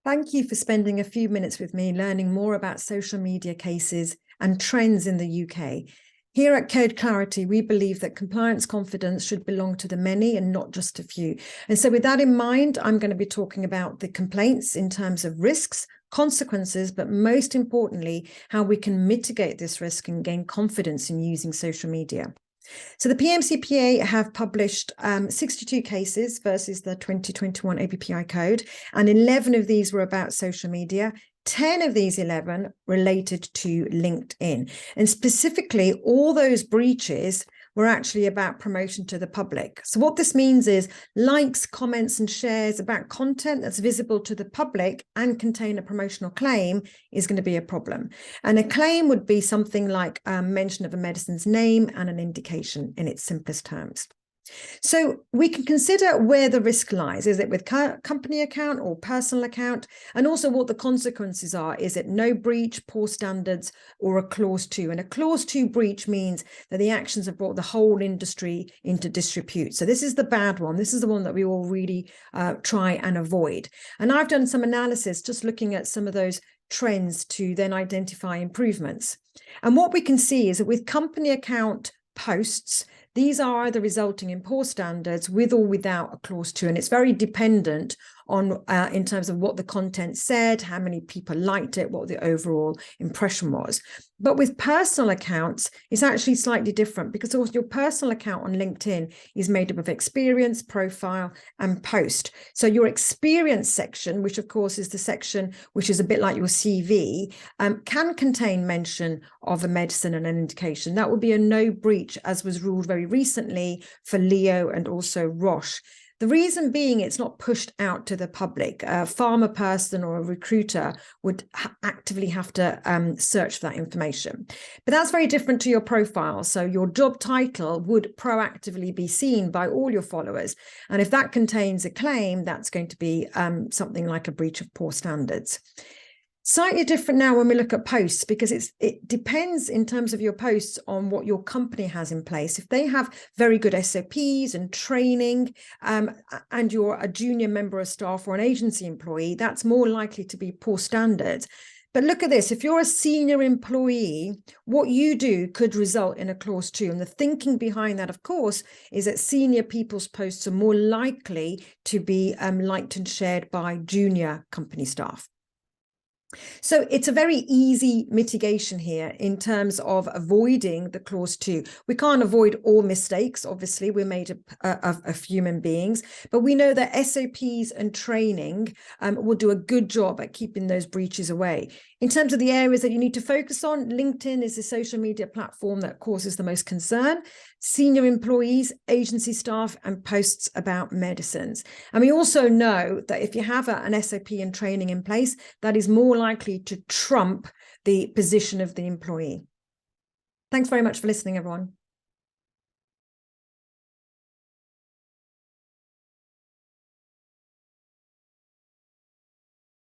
Thank you for spending a few minutes with me learning more about social media cases and trends in the UK. Here at Code Clarity, we believe that compliance confidence should belong to the many and not just a few. And so with that in mind, I'm going to be talking about the complaints in terms of risks, consequences, but most importantly, how we can mitigate this risk and gain confidence in using social media. So the PMCPA have published 62 cases versus the 2021 APPI code, and 11 of these were about social media. 10 of these 11 related to LinkedIn. And specifically, all those breaches were actually about promotion to the public. So what this means is likes, comments, and shares about content that's visible to the public and contain a promotional claim is going to be a problem. And a claim would be something like mention of a medicine's name and an indication in its simplest terms. So we can consider where the risk lies. Is it with company account or personal account? And also what the consequences are. Is it no breach, poor standards, or a clause 2? And a clause 2 breach means that the actions have brought the whole industry into disrepute. So this is the bad one. This is the one that we all really try and avoid. And I've done some analysis just looking at some of those trends to then identify improvements. And what we can see is that with company account posts, these are either resulting in poor standards with or without a clause 2, and it's very dependent on in terms of what the content said, how many people liked it, what the overall impression was. But with personal accounts, it's actually slightly different because also your personal account on LinkedIn is made up of experience, profile, and post. So your experience section, which of course is the section which is a bit like your CV, can contain mention of a medicine and an indication. That would be a no breach, as was ruled very recently for Leo and also Roche. The reason being it's not pushed out to the public. A pharma person or a recruiter would actively have to search for that information. But that's very different to your profile. So your job title would proactively be seen by all your followers. And if that contains a claim, that's going to be something like a breach of poor standards. Slightly different now when we look at posts, because it depends in terms of your posts on what your company has in place. If they have very good SOPs and training, and you're a junior member of staff or an agency employee, that's more likely to be poor standards. But look at this, if you're a senior employee, what you do could result in a clause 2. And the thinking behind that, of course, is that senior people's posts are more likely to be liked and shared by junior company staff. So it's a very easy mitigation here in terms of avoiding the clause 2. We can't avoid all mistakes. Obviously, we're made of human beings, but we know that SOPs and training will do a good job at keeping those breaches away. In terms of the areas that you need to focus on, LinkedIn is the social media platform that causes the most concern. Senior employees, agency staff, and posts about medicines. And we also know that if you have an SOP and training in place, that is more likely to trump the position of the employee. Thanks very much for listening, everyone.